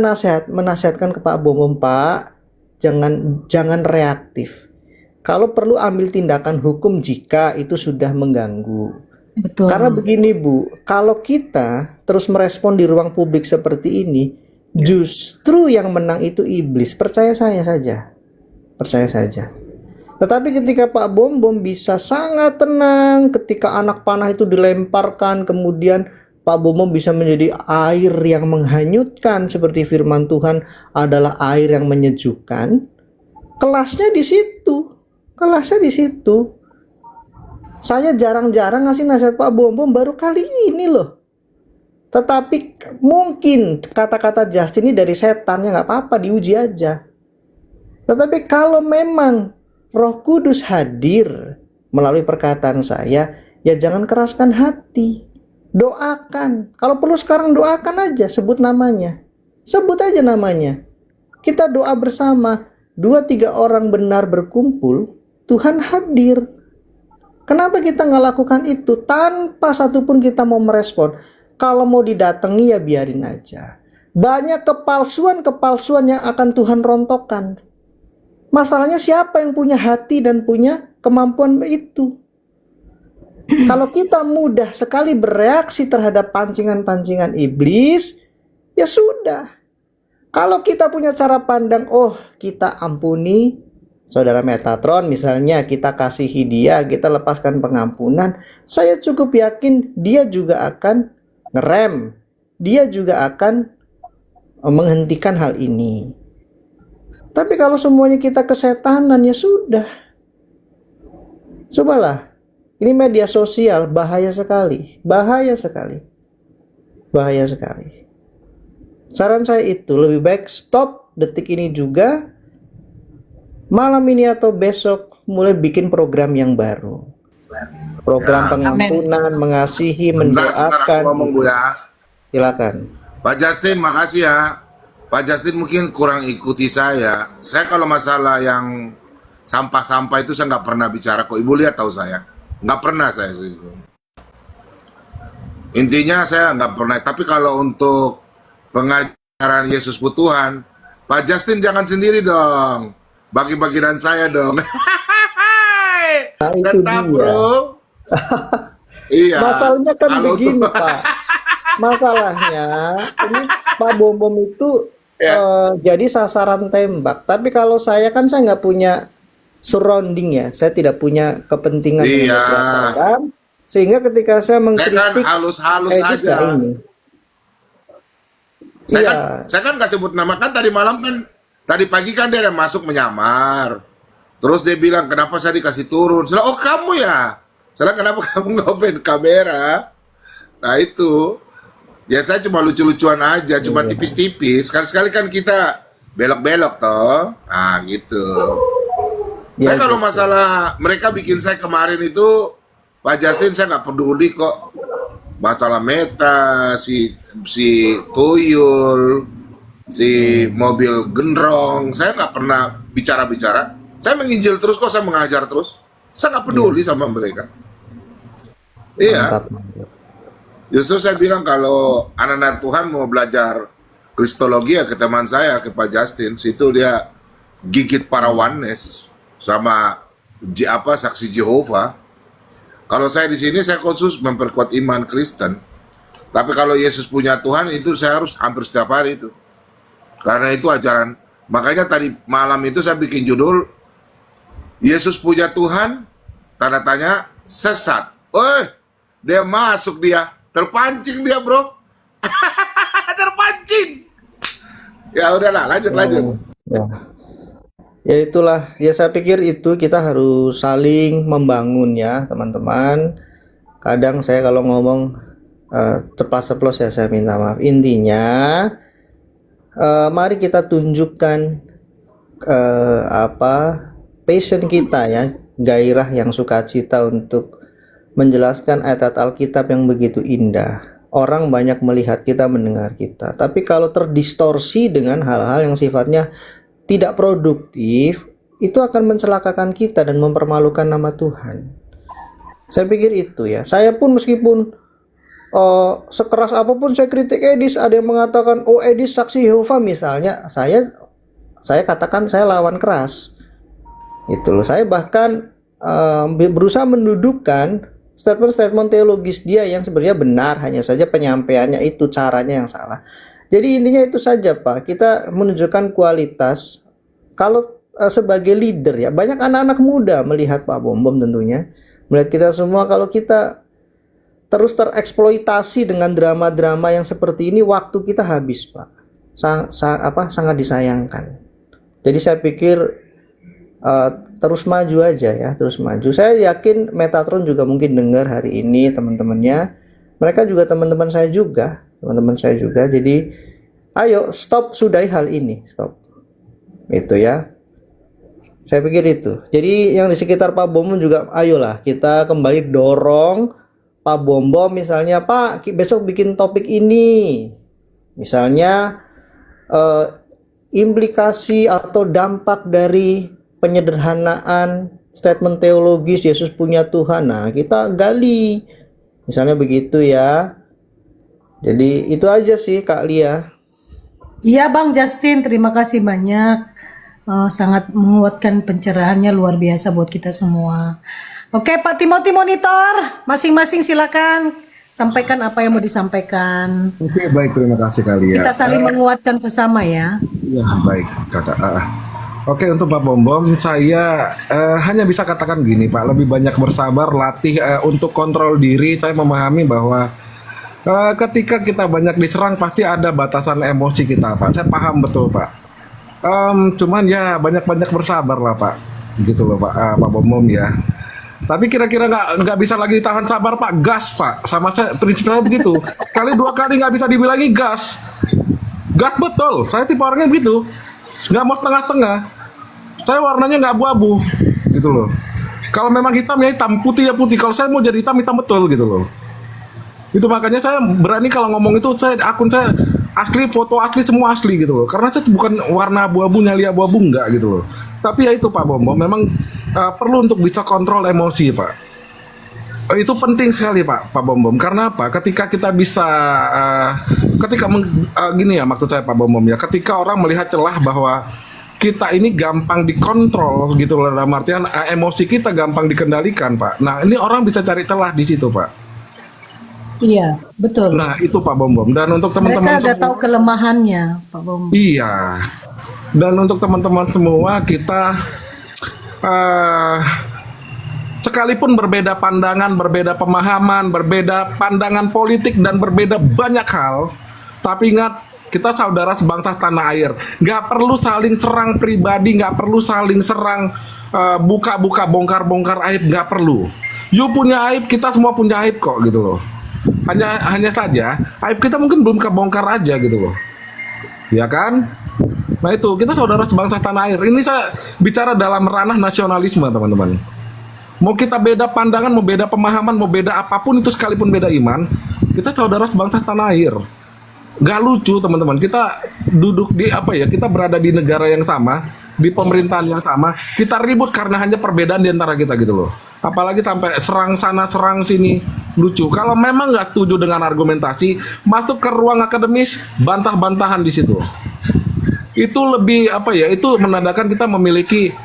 menasihatkan ke Pak Bom, Pak, jangan reaktif. Kalau perlu ambil tindakan hukum jika itu sudah mengganggu. Betul. Karena begini Bu, kalau kita terus merespon di ruang publik seperti ini, justru yang menang itu iblis. Percaya saya saja. Percaya saja. Tetapi ketika Pak Bom bisa sangat tenang, ketika anak panah itu dilemparkan, kemudian Pak Bom bisa menjadi air yang menghanyutkan, seperti firman Tuhan adalah air yang menyejukkan. Kelasnya di situ. Kelasnya di situ. Saya jarang-jarang ngasih nasihat Pak Bom, baru kali ini loh. Tetapi mungkin kata-kata Justin ini dari setan, ya nggak apa-apa, diuji aja. Tetapi kalau memang Roh Kudus hadir melalui perkataan saya, ya jangan keraskan hati. Doakan. Kalau perlu sekarang doakan aja, sebut namanya. Sebut aja namanya. Kita doa bersama. 2-3 orang benar berkumpul, Tuhan hadir. Kenapa kita nggak lakukan itu tanpa satupun kita mau merespon? Kalau mau didatangi ya biarin aja. Banyak kepalsuan yang akan Tuhan rontokkan. Masalahnya siapa yang punya hati dan punya kemampuan itu? Kalau kita mudah sekali bereaksi terhadap pancingan-pancingan iblis, ya sudah. Kalau kita punya cara pandang, oh kita ampuni Saudara Metatron misalnya, kita kasihi dia, kita lepaskan pengampunan, saya cukup yakin dia juga akan ngerem, dia juga akan menghentikan hal ini. Tapi kalau semuanya kita kesetanan, ya sudah. Cobalah, ini media sosial bahaya sekali, bahaya sekali, bahaya sekali. Saran saya itu lebih baik stop detik ini juga. Malam ini atau besok mulai bikin program yang baru. Program pengampunan, mengasihi, Sebentar aku mendoakan. ngomong Bu ya. Silakan. Pak Justin, makasih ya. Pak Justin mungkin kurang ikuti saya. Saya kalau masalah yang sampah-sampah itu saya nggak pernah bicara kok. Ibu lihat tahu saya. Nggak pernah saya. Intinya saya nggak pernah. Tapi kalau untuk pengajaran Yesus Tuhan, Pak Justin jangan sendiri dong. Bagi-bagi dan saya dong. Nah, itu Tetap dia. bro. Iya. Masalahnya kan Kalau begini tuh- Pak. Masalahnya ini Pak Bom itu Ya. jadi sasaran tembak. Tapi kalau saya kan saya nggak punya surrounding ya. Saya tidak punya kepentingan dengan Iya. beberapa orang, sehingga ketika saya Saya kan mengkritik halus-halus Edis aja. nggak ini. Saya Iya, kan saya kan nggak sebut nama, kan tadi malam kan, tadi pagi kan dia ada masuk menyamar. Terus dia bilang, kenapa saya dikasih turun? Saya bilang, oh kamu ya? Saya bilang, kenapa kamu nggak open kamera? Nah itu, ya saya cuma lucu-lucuan aja, cuma tipis-tipis. Sekali-sekali kan kita belok-belok toh. Nah gitu. Ya, Saya kalau gitu. masalah mereka bikin saya kemarin itu, Pak Justin saya nggak peduli kok. Masalah Meta, si Tuyul, si mobil gendrong, saya nggak pernah bicara-bicara. Saya menginjil terus kok, saya mengajar terus. Saya nggak peduli sama mereka. Iya, Mantap, mantap. justru saya bilang kalau anak-anak Tuhan mau belajar Kristologi ya ke teman saya, ke Pak Justin. Situ dia gigit para oneness sama saksi Jehovah. Kalau saya di sini saya khusus memperkuat iman Kristen. Tapi kalau Yesus punya Tuhan itu saya harus hampir setiap hari itu. Karena itu ajaran. Makanya tadi malam itu saya bikin judul Yesus punya Tuhan, tanda tanya, sesat. Dia masuk dia, terpancing dia bro. Terpancing. Ya udahlah, lanjut. Ya. Ya itulah, ya saya pikir itu kita harus saling membangun ya teman-teman. Kadang saya kalau ngomong ceplas-ceplos ya saya minta maaf. Intinya, mari kita tunjukkan passion kita ya, gairah yang sukacita untuk menjelaskan ayat Alkitab yang begitu indah. Orang banyak melihat kita, mendengar kita. Tapi kalau terdistorsi dengan hal-hal yang sifatnya tidak produktif, itu akan mencelakakan kita dan mempermalukan nama Tuhan. Saya pikir itu ya. Saya pun meskipun sekeras apapun saya kritik Edis, ada yang mengatakan, oh Edis saksi Yehova misalnya, saya katakan saya lawan keras. Itu loh. Saya bahkan berusaha mendudukkan statement-statement teologis dia yang sebenarnya benar, hanya saja penyampaiannya itu caranya yang salah. Jadi intinya itu saja Pak, kita menunjukkan kualitas. Kalau sebagai leader ya, banyak anak-anak muda melihat Pak Bom Bom tentunya, melihat kita semua, kalau kita terus tereksploitasi dengan drama-drama yang seperti ini, waktu kita habis Pak. Sangat disayangkan. Jadi saya pikir terus maju aja ya, terus maju. Saya yakin Metatron juga mungkin dengar hari ini teman-temannya. Mereka juga teman-teman saya juga. Jadi ayo sudahi hal ini, stop. Itu ya. Saya pikir itu. Jadi yang di sekitar Pak Bom juga ayolah kita kembali dorong Pak Bom misalnya, Pak besok bikin topik ini. Misalnya implikasi atau dampak dari penyederhanaan statement teologis Yesus punya Tuhan. Nah, kita gali. Misalnya begitu ya. Jadi itu aja sih Kak Lia. Iya Bang Justin, terima kasih banyak. Sangat menguatkan pencerahannya, luar biasa buat kita semua. Oke Pak Timothy Monitor, masing-masing silakan sampaikan apa yang mau disampaikan. Oke, baik, terima kasih kali ya. Kita saling menguatkan sesama ya. Ya, baik, Kakak. Oke, untuk Pak Bom Bom, saya hanya bisa katakan gini, Pak, lebih banyak bersabar, latih untuk kontrol diri. Saya memahami bahwa ketika kita banyak diserang, pasti ada batasan emosi kita, Pak. Saya paham betul, Pak. Cuman ya banyak-banyak bersabar lah, Pak. Gitu loh, Pak Bom Bom ya. Tapi kira-kira nggak bisa lagi ditahan sabar, Pak. Gas, Pak. Sama saya prinsip saya begitu. Kali dua kali nggak bisa dibilangi gas. Gas betul. Saya tipe orangnya begitu. Nggak mau tengah-tengah. Saya warnanya nggak abu-abu, gitu loh. Kalau memang hitam ya hitam, putih ya putih. Kalau saya mau jadi hitam betul, gitu loh. Itu makanya saya berani kalau ngomong itu, akun saya asli, foto asli, semua asli gitu loh. Karena saya bukan warna abu-abu, nyali abu-abu, enggak gitu loh. Tapi ya itu Pak Bom Bom, memang perlu untuk bisa kontrol emosi, Pak. Itu penting sekali Pak Bom Bom. Karena apa? Ketika kita bisa, gini ya maksud saya Pak Bom Bom ya. Ketika orang melihat celah bahwa kita ini gampang dikontrol gitu loh, dalam artian emosi kita gampang dikendalikan, Pak. Nah ini orang bisa cari celah di situ, Pak. Iya, betul. Nah itu Pak Bom Bom. Dan untuk teman-teman Mereka udah tahu kelemahannya, Pak Bom. Iya. Dan untuk teman-teman semua, kita eh, sekalipun berbeda pandangan, berbeda pemahaman, berbeda pandangan politik dan berbeda banyak hal, tapi ingat kita saudara sebangsa tanah air. Nggak perlu saling serang pribadi, nggak perlu saling serang buka-buka, bongkar-bongkar aib, nggak perlu. You punya aib, kita semua punya aib kok gitu loh. Hanya saja aib kita mungkin belum kebongkar aja gitu loh. Ya kan? Nah itu, kita saudara sebangsa tanah air. Ini saya bicara dalam ranah nasionalisme, teman-teman. Mau kita beda pandangan, mau beda pemahaman, mau beda apapun itu sekalipun beda iman, kita saudara sebangsa tanah air. Gak lucu, teman-teman. Kita duduk di kita berada di negara yang sama, di pemerintahan yang sama, kita ribut karena hanya perbedaan di antara kita gitu loh. Apalagi sampai serang sana serang sini, lucu. Kalau memang nggak setuju dengan argumentasi, masuk ke ruang akademis, bantah-bantahan di situ. Itu lebih itu menandakan kita memiliki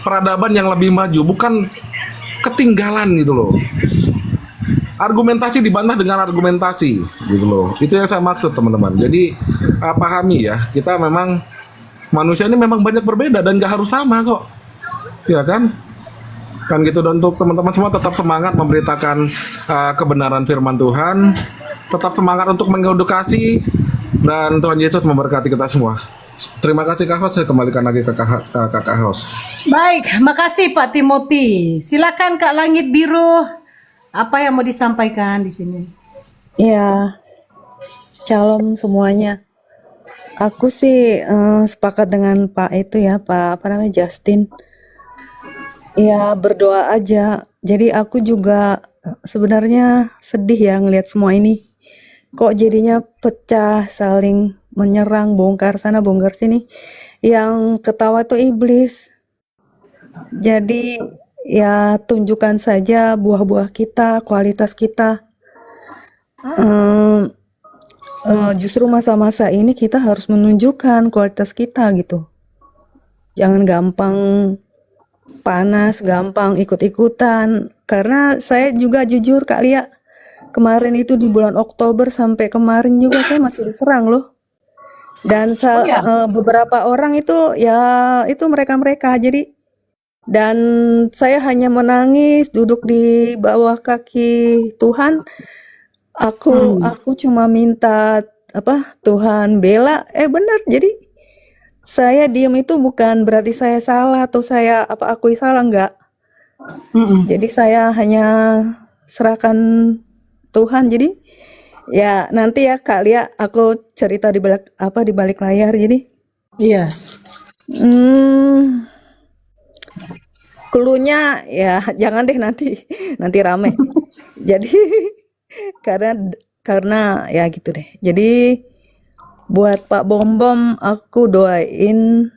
peradaban yang lebih maju, bukan ketinggalan gitu loh. Argumentasi dibantah dengan argumentasi gitu loh. Itu yang saya maksud, teman-teman. Jadi pahami ya, kita memang manusia ini memang banyak berbeda dan gak harus sama kok. Ya kan? Kan gitu. Dan untuk teman-teman semua tetap semangat memberitakan kebenaran firman Tuhan. Tetap semangat untuk mengedukasi, dan Tuhan Yesus memberkati kita semua. Terima kasih Kak Hos, saya kembalikan lagi ke Kakak Hos. Baik, makasih Pak Timothy. Silakan Kak Langit Biru. Apa yang mau disampaikan di sini? Ya, shalom semuanya. Aku sih sepakat dengan Pak itu ya, Pak Justin. Ya, berdoa aja. Jadi aku juga sebenarnya sedih ya ngelihat semua ini. Kok jadinya pecah, saling menyerang, bongkar sana, bongkar sini. Yang ketawa tuh iblis. Jadi ya tunjukkan saja buah-buah kita, kualitas kita. Justru masa-masa ini kita harus menunjukkan kualitas kita gitu. Jangan gampang panas, gampang ikut-ikutan. Karena saya juga jujur Kak Lia, kemarin itu di bulan Oktober sampai kemarin juga saya masih diserang loh. Dan beberapa orang itu ya itu mereka-mereka. Jadi dan saya hanya menangis duduk di bawah kaki Tuhan. Aku cuma minta Tuhan bela. Benar. Jadi saya diam itu bukan berarti saya salah atau saya akui salah, enggak. Jadi saya hanya serahkan Tuhan. Jadi ya nanti ya Kak Lia aku cerita di balik layar. Jadi Iya. Cluenya ya jangan deh nanti rame. Jadi karena ya gitu deh. Jadi buat Pak Bom aku doain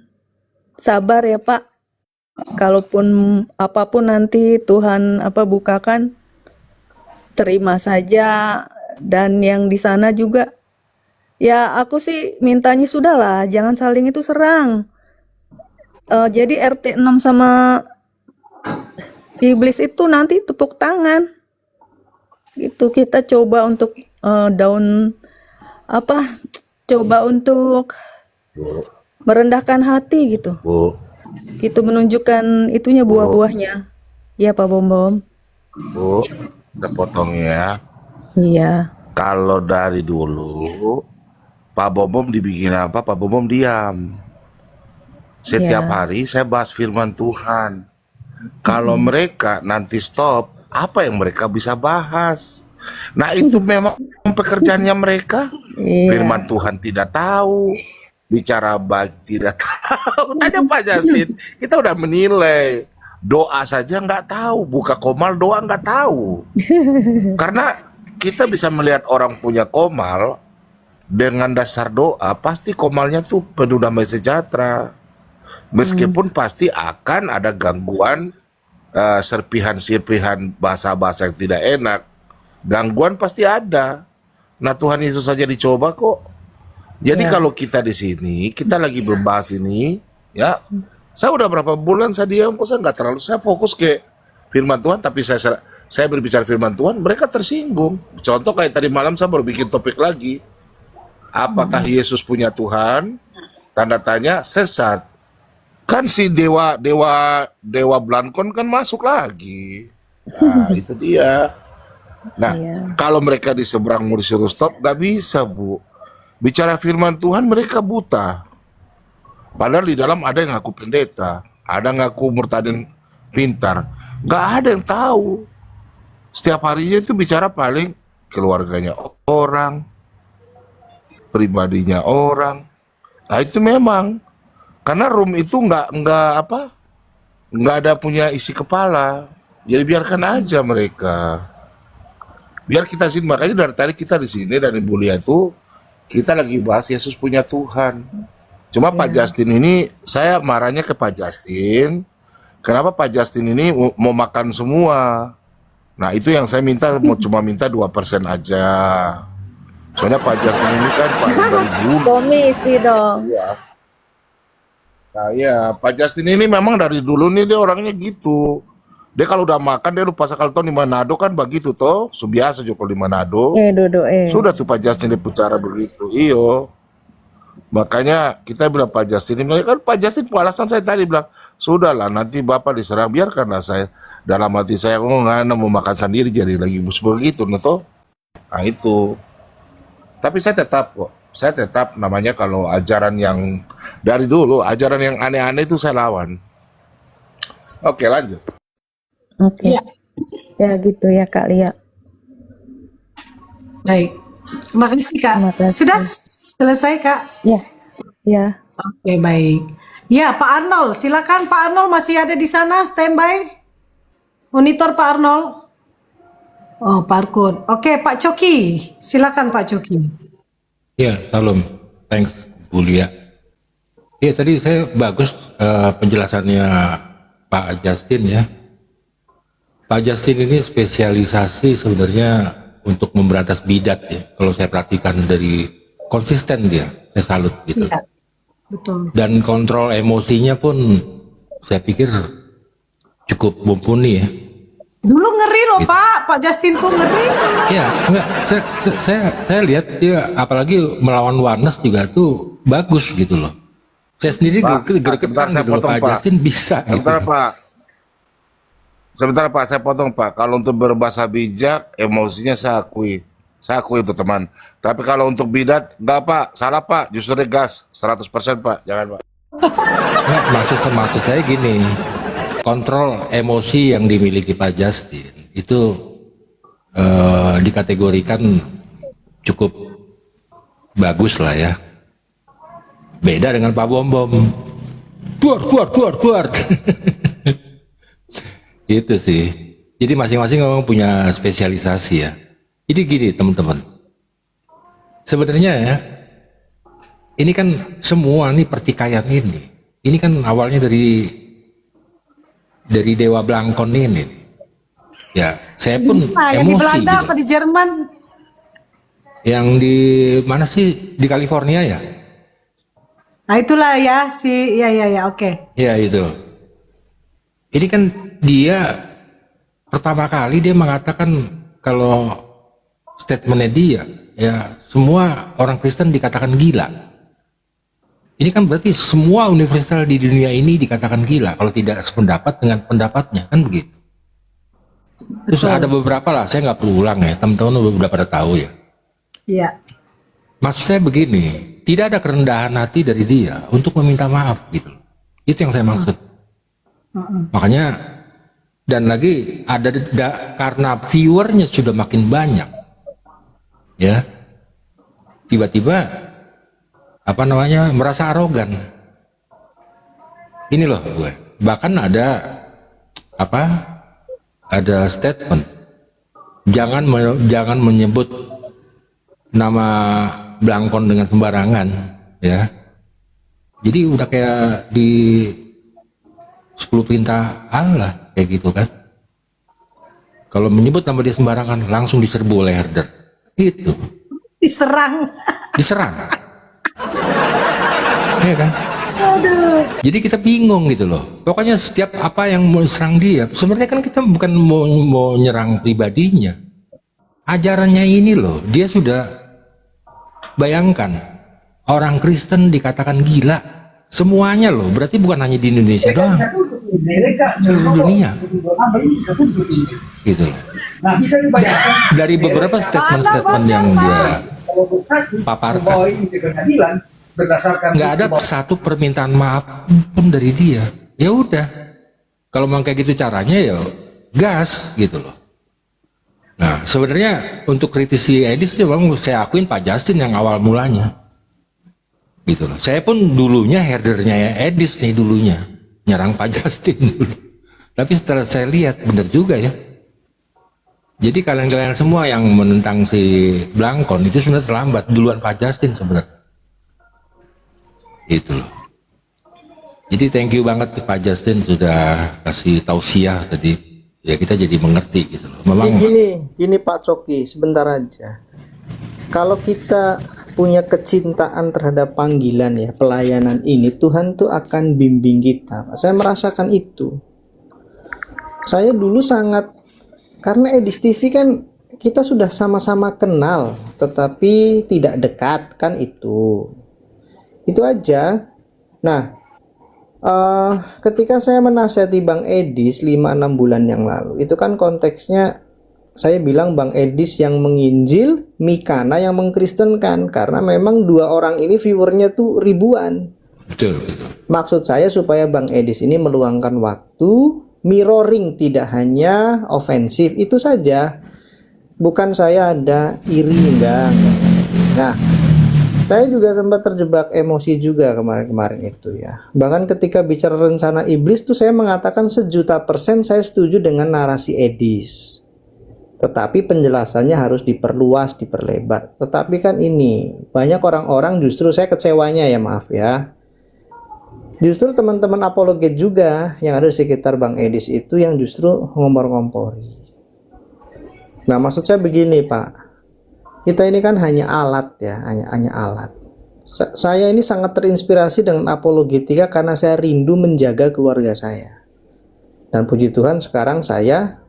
sabar ya Pak. Kalaupun apapun nanti Tuhan bukakan, terima saja. Dan yang di sana juga ya aku sih mintanya sudahlah jangan saling itu serang. Jadi RT 6 sama iblis itu nanti tepuk tangan gitu. Kita coba untuk coba untuk merendahkan hati gitu. Gitu menunjukkan itunya buah-buahnya. Ya Pak Bom. Bu, kita potong ya. Iya. Kalau dari dulu Pak Bom dibikin apa, Pak Bom diam. Setiap hari saya bahas firman Tuhan. Kalau mereka nanti stop, apa yang mereka bisa bahas? Nah itu memang pekerjaannya mereka. Firman Tuhan tidak tahu, bicara baik tidak tahu. Tanya Pak Justin, kita udah menilai. Doa saja nggak tahu, buka komal doa nggak tahu. Karena kita bisa melihat orang punya komal dengan dasar doa, pasti komalnya tuh penuh damai sejahtera. Meskipun pasti akan ada gangguan, serpihan-serpihan bahasa-bahasa yang tidak enak. Gangguan pasti ada. Nah Tuhan Yesus saja dicoba kok. Jadi kalau kita di sini, kita lagi membahas ini, ya, saya udah berapa bulan saya diam, kok saya nggak terlalu, saya fokus ke firman Tuhan, tapi saya berbicara firman Tuhan, mereka tersinggung. Contoh kayak tadi malam saya baru bikin topik lagi. Apakah Yesus punya Tuhan? Tanda tanya, sesat. Kan si dewa Blankon kan masuk lagi. Nah, itu dia. Nah, Iya. kalau mereka di seberang mau disuruh stop, nggak bisa, Bu. Bicara firman Tuhan mereka buta. Padahal di dalam ada yang ngaku pendeta, ada yang ngaku murtadin pintar. Nggak ada yang tahu. Setiap harinya itu bicara paling keluarganya orang, pribadinya orang. Nah, itu memang karena room itu nggak ada punya isi kepala. Jadi biarkan aja mereka. Biar kita sini, makanya dari tadi kita di sini dan Ibu Lia itu kita lagi bahas Yesus punya Tuhan. Cuma Pak Justin ini saya marahnya ke Pak Justin. Kenapa Pak Justin ini mau makan semua? Nah, itu yang saya minta, cuma minta 2% aja. Soalnya Pak Justin ini kan Pak dari dulu. Komisi dong. Ya. Nah, ya, Pak Justin ini memang dari dulu nih dia orangnya gitu. Dia kalau udah makan dia lupa sakal tahun di Manado kan begitu toh. Biasa juga kalau di Manado. Dodo Sudah tuh Pak Justin dia bicara begitu. Iyo. Makanya kita bilang Pak Justin ini kan Pak Justin alasan saya tadi bilang, "Sudahlah nanti Bapak diserang, biarkanlah saya." Dalam hati saya ngana mau makan sendiri jadi lagi bus begitu toh. Nah, itu. Tapi saya tetap namanya kalau ajaran yang dari dulu, ajaran yang aneh-aneh itu saya lawan. Oke, lanjut. Oke. Iya. Ya gitu ya Kak Lia. Baik. Terima kasih, Kak. Terima kasih. Sudah selesai, Kak? Ya. Ya. Oke, baik. Ya, Pak Arnold, silakan Pak Arnold masih ada di sana, standby. Monitor Pak Arnold. Oh, Pak Arkun. Oke, Pak Coki, silakan Pak Coki. Ya, salam. Thanks, Bu Lia. Ya, tadi saya bagus penjelasannya Pak Justin ya. Pak Justin ini spesialisasi sebenarnya untuk memberantas bidat ya. Kalau saya perhatikan dari konsisten dia, saya salut gitu. Iya, betul. Dan kontrol emosinya pun saya pikir cukup mumpuni ya. Dulu ngeri loh Pak Justin tuh ngeri. Ya, enggak, saya lihat dia apalagi melawan Warnes juga tuh bagus gitu loh. Saya sendiri Pak, gregetan saya gitu loh, potong, Pak Pak. Justin bisa gitu. Sebentar Pak, saya potong Pak. Kalau untuk berbahasa bijak, emosinya saya akui itu teman. Tapi kalau untuk bidat, enggak Pak, salah Pak. Justru dia gas, 100% Pak, jangan Pak. Enggak, maksud saya gini, kontrol emosi yang dimiliki Pak Justin itu dikategorikan cukup bagus lah ya. Beda dengan Pak Bom Bom. Buar. Gitu sih. Jadi masing-masing memang punya spesialisasi ya. Jadi gini teman-teman. Sebenarnya ya, ini kan semua nih pertikaian ini. Ini kan awalnya dari Dewa Blankon ini. Ya, saya pun Yang di emosi Belanda gitu. apa di Jerman? Yang di mana sih? Di California ya? Nah itulah ya ya oke. Ya itu. Ini kan dia pertama kali dia mengatakan kalau statementnya dia ya semua orang Kristen dikatakan gila. Ini kan berarti semua universitas di dunia ini dikatakan gila kalau tidak sependapat dengan pendapatnya kan begitu. Terus ada beberapa lah, saya nggak perlu ulang ya, teman-teman udah pada tahu ya. Iya. Maksud saya begini, tidak ada kerendahan hati dari dia untuk meminta maaf gitu. Itu yang saya maksud. Makanya dan lagi karena viewernya sudah makin banyak, ya tiba-tiba merasa arogan. Ini loh gue. Bahkan ada statement jangan menyebut nama Blankon dengan sembarangan, ya. Jadi udah kayak di 10 perintah Allah kayak gitu kan. Kalau menyebut nama dia sembarangan langsung diserbu oleh herder. Itu Diserang. Ya kan? Jadi kita bingung gitu loh. Pokoknya setiap apa yang mau serang dia, sebenarnya kan kita bukan mau nyerang pribadinya. Ajarannya ini loh, dia sudah bayangkan orang Kristen dikatakan gila. semuanya loh. Berarti bukan hanya di Indonesia doang, seluruh dunia. Gitu loh. Dari beberapa statement-statement yang dia paparkan, nggak ada satu permintaan maaf pun dari dia. Ya udah, kalau memang kayak gitu caranya ya gas gitu loh. Nah sebenarnya untuk kritisi Edis itu memang saya akuin Pak Justin yang awal mulanya gitu loh. Saya pun dulunya herdernya Edis nih dulunya, nyerang Pak Justin dulu. Tapi setelah saya lihat bener juga ya. Jadi kalian-kalian semua yang menentang si Blangkon itu sebenarnya terlambat, duluan Pak Justin sebenarnya. Itu loh. Jadi thank you banget Pak Justin sudah kasih tausiah tadi. Ya kita jadi mengerti gitu loh. Memang Gini Pak Coki, sebentar aja. Kalau kita punya kecintaan terhadap panggilan ya, pelayanan ini, Tuhan tuh akan bimbing kita. Saya merasakan itu. Saya dulu sangat, karena Edis TV kan kita sudah sama-sama kenal, tetapi tidak dekat kan itu. Itu aja. Nah, ketika saya menasihati Bang Edis 5-6 bulan yang lalu, itu kan konteksnya saya bilang Bang Edis yang menginjil, Mikana yang mengkristenkan, karena memang dua orang ini viewernya tuh ribuan. betul. Maksud saya supaya Bang Edis ini meluangkan waktu, mirroring, tidak hanya ofensif, itu saja. Bukan saya ada iri, enggak. Nah, saya juga sempat terjebak emosi juga kemarin-kemarin itu ya. Bahkan ketika bicara rencana iblis tuh saya mengatakan 1.000.000% saya setuju dengan narasi Edis. Tetapi penjelasannya harus diperluas, diperlebar. Tetapi kan ini, banyak orang-orang justru saya kecewanya ya, maaf ya. Justru teman-teman apologet juga yang ada di sekitar Bang Edis itu yang justru ngompor-ngompori. Nah, maksud saya begini, Pak. Kita ini kan hanya alat ya, hanya alat. Saya ini sangat terinspirasi dengan apologetika karena saya rindu menjaga keluarga saya. Dan puji Tuhan sekarang saya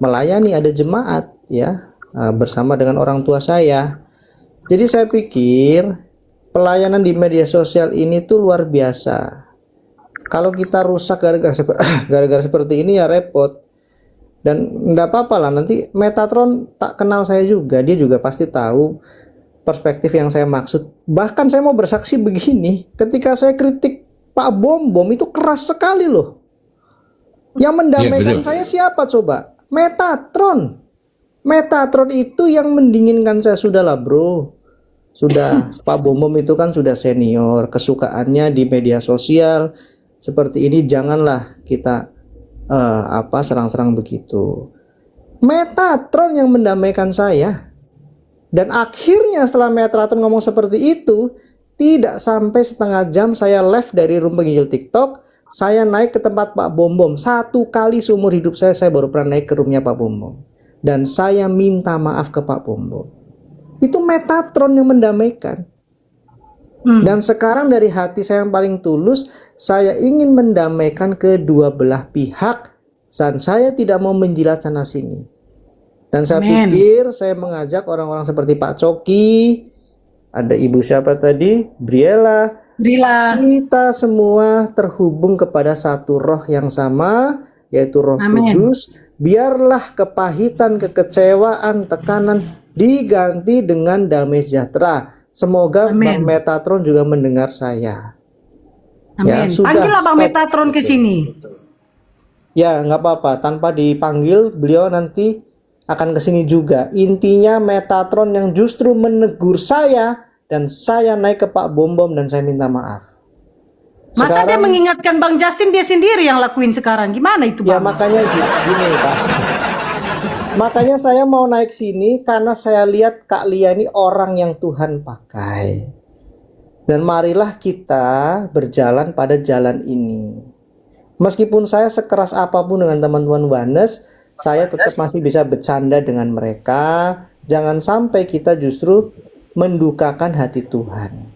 melayani ada jemaat ya, bersama dengan orang tua saya. Jadi saya pikir pelayanan di media sosial ini tuh luar biasa. Kalau kita rusak gara-gara seperti ini ya repot. Dan enggak apa-apa lah, nanti Metatron tak kenal saya juga, dia juga pasti tahu perspektif yang saya maksud. Bahkan saya mau bersaksi begini, ketika saya kritik Pak Bom itu keras sekali loh. Yang mendamaikan saya siapa coba? Metatron. Metatron itu yang mendinginkan saya. Sudahlah bro, sudah. Pak Bom itu kan sudah senior, kesukaannya di media sosial seperti ini, janganlah kita serang-serang begitu. Metatron yang mendamaikan saya. Dan akhirnya setelah Metatron ngomong seperti itu, tidak sampai setengah jam saya live dari room penginjil TikTok, saya naik ke tempat Pak Bom. 1 kali seumur hidup saya baru pernah naik ke roomnya Pak Bom. Dan saya minta maaf ke Pak Bom. Itu Metatron yang mendamaikan. Dan sekarang dari hati saya yang paling tulus, saya ingin mendamaikan kedua belah pihak dan saya tidak mau menjilat sana sini. Dan saya pikir saya mengajak orang-orang seperti Pak Coki, ada ibu siapa tadi, Briela, kita semua terhubung kepada satu roh yang sama, yaitu Roh Kudus. Biarlah kepahitan, kekecewaan, tekanan diganti dengan damai sejahtera. Semoga Bang Metatron juga mendengar saya. Amin. Ya, panggillah Bang Metatron ke sini. Ya, nggak apa-apa. Tanpa dipanggil, beliau nanti akan ke sini juga. Intinya Metatron yang justru menegur saya dan saya naik ke Pak Bom dan saya minta maaf. Masa dia mengingatkan Bang Justin dia sendiri yang lakuin sekarang? Gimana itu Bang? Ya makanya gini Pak. Makanya saya mau naik sini karena saya lihat Kak Lia ini orang yang Tuhan pakai. Dan marilah kita berjalan pada jalan ini. Meskipun saya sekeras apapun dengan teman-teman Oneness, saya tetap masih bisa bercanda dengan mereka. Jangan sampai kita justru mendukakan hati Tuhan.